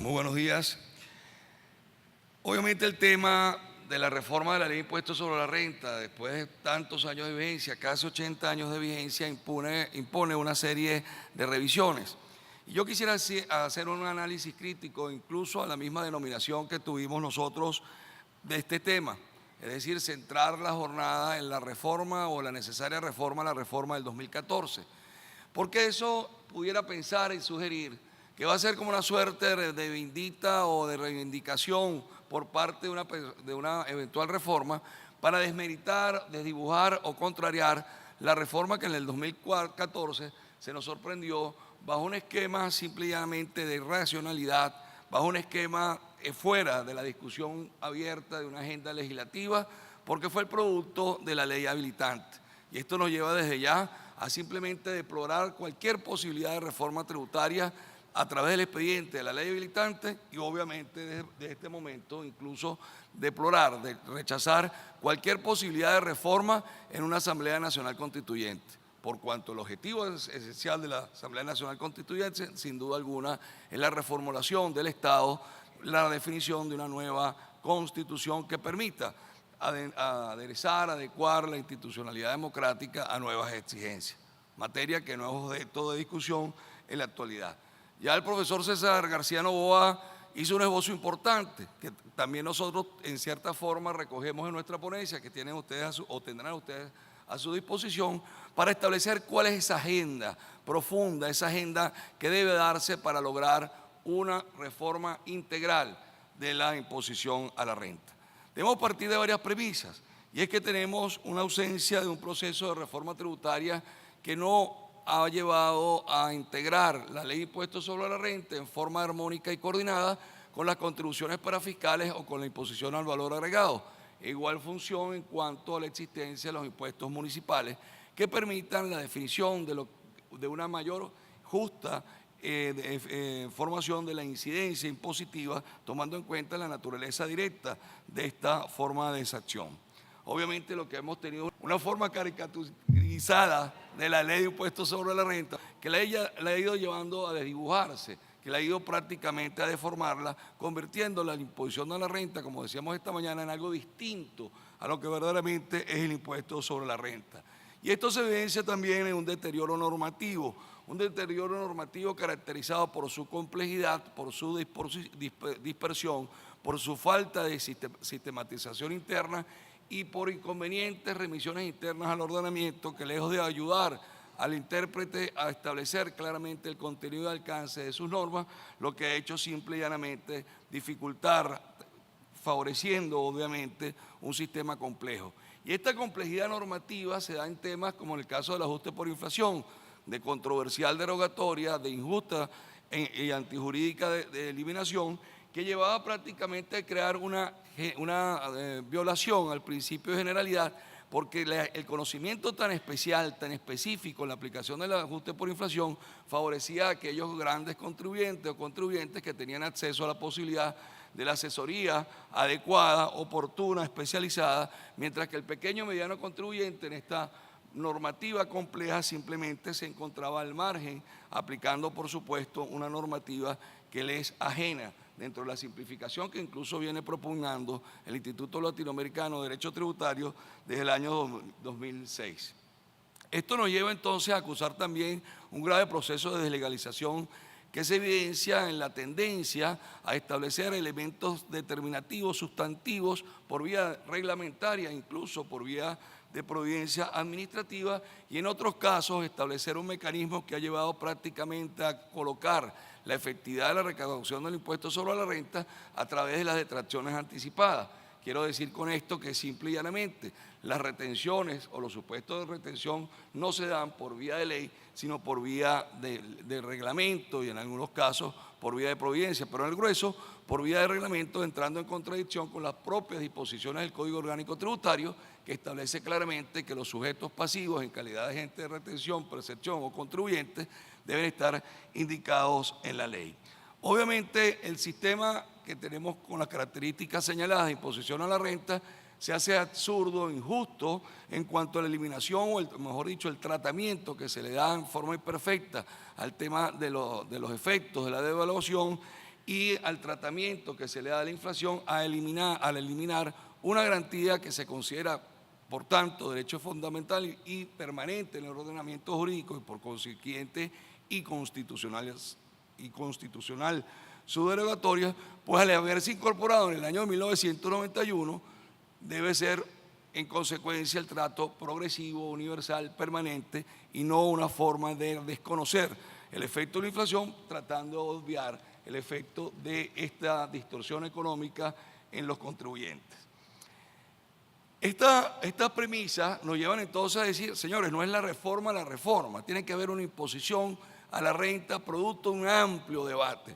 Muy buenos días. Obviamente el tema de la reforma de la ley de impuestos sobre la renta, después de tantos años de vigencia, casi 80 años de vigencia, impone una serie de revisiones. Y yo quisiera hacer un análisis crítico incluso a la misma denominación que tuvimos nosotros de este tema, es decir, centrar la jornada en la reforma o la necesaria reforma, la reforma del 2014. Porque eso pudiera pensar y sugerir que va a ser como una suerte de vindita o de reivindicación por parte de una eventual reforma para desmeritar, desdibujar o contrariar la reforma que en el 2014 se nos sorprendió bajo un esquema simple y llanamente de racionalidad, bajo un esquema fuera de la discusión abierta de una agenda legislativa, porque fue el producto de la ley habilitante. Y esto nos lleva desde ya a simplemente deplorar cualquier posibilidad de reforma tributaria a través del expediente de la ley habilitante y obviamente desde este momento incluso deplorar, de rechazar cualquier posibilidad de reforma en una Asamblea Nacional Constituyente, por cuanto el objetivo esencial de la Asamblea Nacional Constituyente, sin duda alguna, es la reformulación del Estado, la definición de una nueva Constitución que permita aderezar, adecuar la institucionalidad democrática a nuevas exigencias, materia que no es objeto de discusión en la actualidad. Ya el profesor César García Novoa hizo un esbozo importante, que también nosotros en cierta forma recogemos en nuestra ponencia, que tienen ustedes o tendrán ustedes a su disposición, para establecer cuál es esa agenda profunda, esa agenda que debe darse para lograr una reforma integral de la imposición a la renta. Debemos partir de varias premisas, y es que tenemos una ausencia de un proceso de reforma tributaria que no ha llevado a integrar la ley de impuestos sobre la renta en forma armónica y coordinada con las contribuciones parafiscales o con la imposición al valor agregado. Igual función en cuanto a la existencia de los impuestos municipales que permitan la definición de una mayor justa formación de la incidencia impositiva, tomando en cuenta la naturaleza directa de esta forma de exacción. Obviamente lo que hemos tenido una forma caricaturizada de la ley de impuestos sobre la renta, que la ha ido llevando a desdibujarse, que la ha ido prácticamente a deformarla, convirtiendo la imposición a la renta, como decíamos esta mañana, en algo distinto a lo que verdaderamente es el impuesto sobre la renta. Y esto se evidencia también en un deterioro normativo caracterizado por su complejidad, por su dispersión, por su falta de sistematización interna y por inconvenientes remisiones internas al ordenamiento que, lejos de ayudar al intérprete a establecer claramente el contenido y alcance de sus normas, lo que ha hecho simple y llanamente dificultar, favoreciendo obviamente un sistema complejo. Y esta complejidad normativa se da en temas como en el caso del ajuste por inflación, de controversial derogatoria, de injusta y antijurídica de eliminación, que llevaba prácticamente a crear una violación al principio de generalidad, porque el conocimiento tan especial, tan específico en la aplicación del ajuste por inflación favorecía a aquellos grandes contribuyentes o contribuyentes que tenían acceso a la posibilidad de la asesoría adecuada, oportuna, especializada, mientras que el pequeño y mediano contribuyente en esta normativa compleja simplemente se encontraba al margen, aplicando por supuesto una normativa que le es ajena dentro de la simplificación que incluso viene propugnando el Instituto Latinoamericano de Derecho Tributario desde el año 2006. Esto nos lleva entonces a acusar también un grave proceso de deslegalización que se evidencia en la tendencia a establecer elementos determinativos, sustantivos, por vía reglamentaria, incluso por vía de providencia administrativa, y en otros casos establecer un mecanismo que ha llevado prácticamente a colocar la efectividad de la recaudación del impuesto sobre la renta a través de las detracciones anticipadas. Quiero decir con esto que simple y llanamente las retenciones o los supuestos de retención no se dan por vía de ley, sino por vía de reglamento y en algunos casos por vía de providencia, pero en el grueso por vía de reglamento, entrando en contradicción con las propias disposiciones del Código Orgánico Tributario, que establece claramente que los sujetos pasivos en calidad de agente de retención, percepción o contribuyentes deben estar indicados en la ley. Obviamente el sistema que tenemos con las características señaladas de imposición a la renta se hace absurdo, injusto en cuanto a la eliminación o mejor dicho, el tratamiento que se le da en forma imperfecta al tema de los efectos de la devaluación, y al tratamiento que se le da a la inflación al eliminar una garantía que se considera, por tanto, derecho fundamental y permanente en el ordenamiento jurídico y por consiguiente inconstitucional su derogatoria, pues al haberse incorporado en el año 1991 debe ser en consecuencia el trato progresivo, universal, permanente y no una forma de desconocer el efecto de la inflación tratando de obviar el efecto de esta distorsión económica en los contribuyentes. Estas premisas nos llevan entonces a decir, señores, no es la reforma, tiene que haber una imposición a la renta producto de un amplio debate.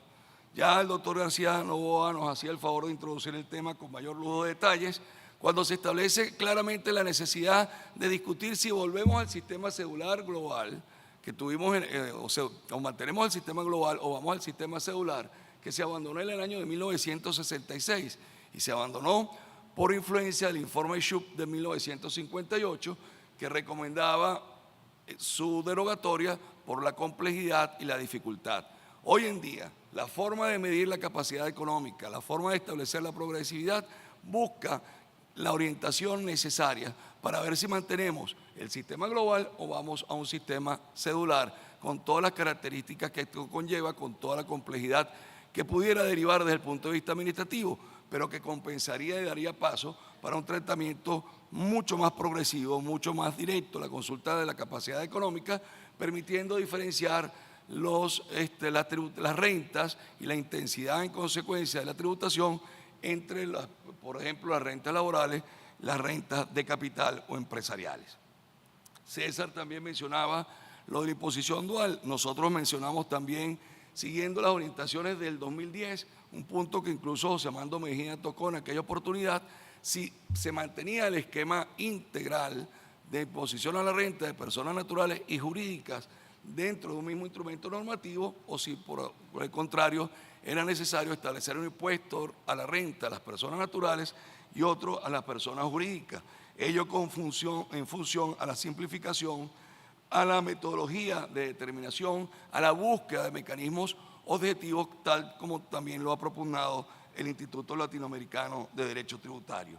Ya el doctor García Novoa nos hacía el favor de introducir el tema con mayor lujo de detalles, cuando se establece claramente la necesidad de discutir si volvemos al sistema cedular global que tuvimos, o mantenemos el sistema global o vamos al sistema cedular que se abandonó en el año de 1966 y se abandonó por influencia del informe Shoup de 1958 que recomendaba su derogatoria por la complejidad y la dificultad. Hoy en día, la forma de medir la capacidad económica, la forma de establecer la progresividad, busca la orientación necesaria para ver si mantenemos el sistema global o vamos a un sistema cedular con todas las características que esto conlleva, con toda la complejidad que pudiera derivar desde el punto de vista administrativo, pero que compensaría y daría paso para un tratamiento mucho más progresivo, mucho más directo, la consulta de la capacidad económica, permitiendo diferenciar las rentas y la intensidad en consecuencia de la tributación entre, por ejemplo, las rentas laborales, las rentas de capital o empresariales. César también mencionaba lo de la imposición dual. Nosotros mencionamos también, siguiendo las orientaciones del 2010, un punto que incluso José Armando Mejía tocó en aquella oportunidad, si se mantenía el esquema integral de imposición a la renta de personas naturales y jurídicas dentro de un mismo instrumento normativo o si por el contrario era necesario establecer un impuesto a la renta a las personas naturales y otro a las personas jurídicas. Ello en función a la simplificación, a la metodología de determinación, a la búsqueda de mecanismos objetivos, tal como también lo ha propugnado el Instituto Latinoamericano de Derecho Tributario.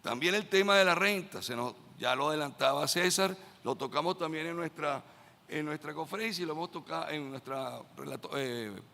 También el tema de la renta, ya lo adelantaba César, lo tocamos también en nuestra conferencia y lo hemos tocado en nuestra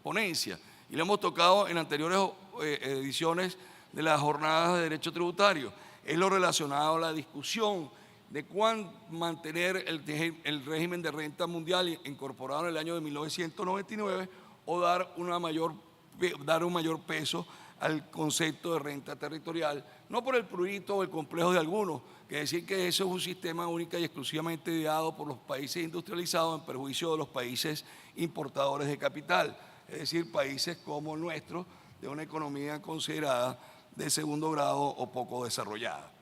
ponencia y lo hemos tocado en anteriores ediciones de las jornadas de derecho tributario. Es lo relacionado a la discusión de cuándo mantener el régimen de renta mundial incorporado en el año de 1999 o dar un mayor peso al concepto de renta territorial, no por el prurito o el complejo de algunos, que decir que eso es un sistema única y exclusivamente ideado por los países industrializados en perjuicio de los países importadores de capital, es decir, países como el nuestro, de una economía considerada de segundo grado o poco desarrollada.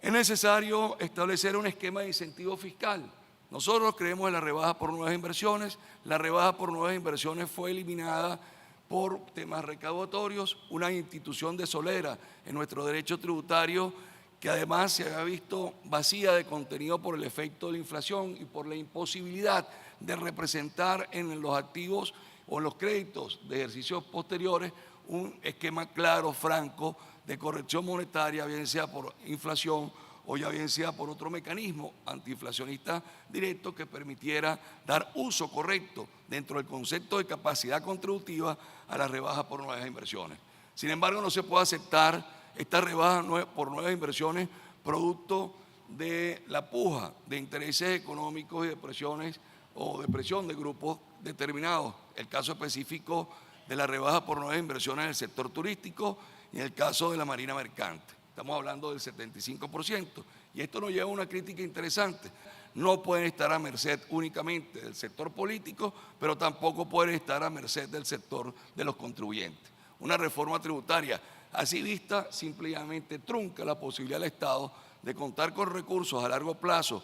Es necesario establecer un esquema de incentivo fiscal. Nosotros creemos en la rebaja por nuevas inversiones. La rebaja por nuevas inversiones fue eliminada por temas recaudatorios, una institución desolera en nuestro derecho tributario que además se había visto vacía de contenido por el efecto de la inflación y por la imposibilidad de representar en los activos o en los créditos de ejercicios posteriores un esquema claro, franco, de corrección monetaria, bien sea por inflación o ya bien sea por otro mecanismo antiinflacionista directo que permitiera dar uso correcto dentro del concepto de capacidad contributiva a la rebaja por nuevas inversiones. Sin embargo, no se puede aceptar esta rebaja por nuevas inversiones producto de la puja de intereses económicos y de presiones o de presión de grupos determinados. El caso específico de la rebaja por nuevas inversiones en el sector turístico y en el caso de la marina mercante. Estamos hablando del 75%. Y esto nos lleva a una crítica interesante. No pueden estar a merced únicamente del sector político, pero tampoco pueden estar a merced del sector de los contribuyentes. Una reforma tributaria así vista simplemente trunca la posibilidad del Estado de contar con recursos a largo plazo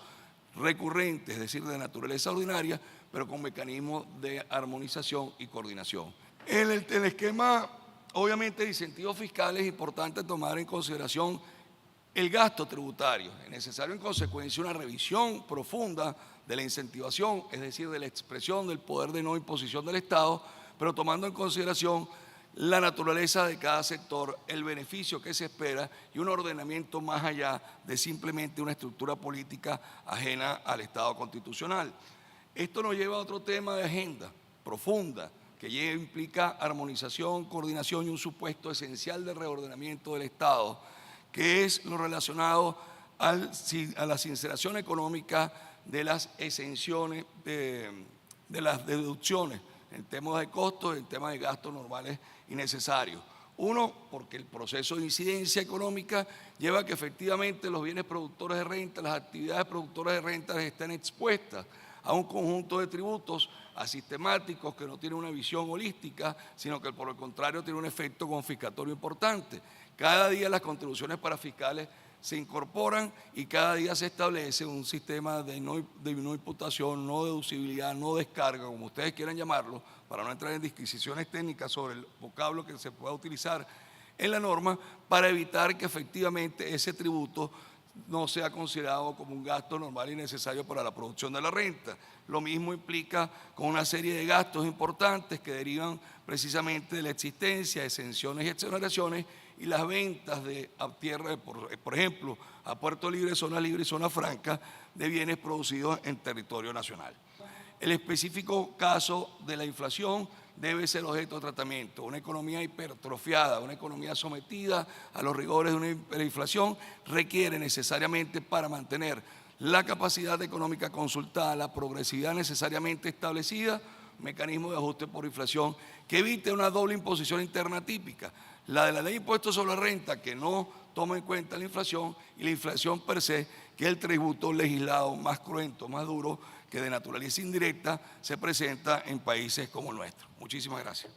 recurrentes, es decir, de naturaleza ordinaria, pero con mecanismos de armonización y coordinación. En el esquema, obviamente, de incentivos fiscales es importante tomar en consideración el gasto tributario. Es necesario, en consecuencia, una revisión profunda de la incentivación, es decir, de la expresión del poder de no imposición del Estado, pero tomando en consideración la naturaleza de cada sector, el beneficio que se espera y un ordenamiento más allá de simplemente una estructura política ajena al Estado constitucional. Esto nos lleva a otro tema de agenda profunda, que implica armonización, coordinación y un supuesto esencial de reordenamiento del Estado, que es lo relacionado a la sinceración económica de las exenciones, de las deducciones en temas de costos, en temas de gastos normales y necesarios. Uno, porque el proceso de incidencia económica lleva a que efectivamente los bienes productores de renta, las actividades productoras de renta estén expuestas a un conjunto de tributos asistemáticos que no tienen una visión holística, sino que por el contrario tienen un efecto confiscatorio importante. Cada día las contribuciones parafiscales se incorporan y cada día se establece un sistema de no imputación, no deducibilidad, no descarga, como ustedes quieran llamarlo, para no entrar en disquisiciones técnicas sobre el vocablo que se pueda utilizar en la norma, para evitar que efectivamente ese tributo no sea considerado como un gasto normal y necesario para la producción de la renta. Lo mismo implica con una serie de gastos importantes que derivan precisamente de la existencia de exenciones y exoneraciones y las ventas de a tierra, por ejemplo, a Puerto Libre, zona libre y zona franca de bienes producidos en territorio nacional. El específico caso de la inflación debe ser objeto de tratamiento. Una economía hipertrofiada, una economía sometida a los rigores de una hiperinflación requiere necesariamente, para mantener la capacidad económica consultada, la progresividad necesariamente establecida, un mecanismo de ajuste por inflación que evite una doble imposición interna típica, la de la ley de impuestos sobre la renta, que no toma en cuenta la inflación, y la inflación per se, que es el tributo legislado más cruento, más duro, que de naturaleza indirecta se presenta en países como el nuestro. Muchísimas gracias.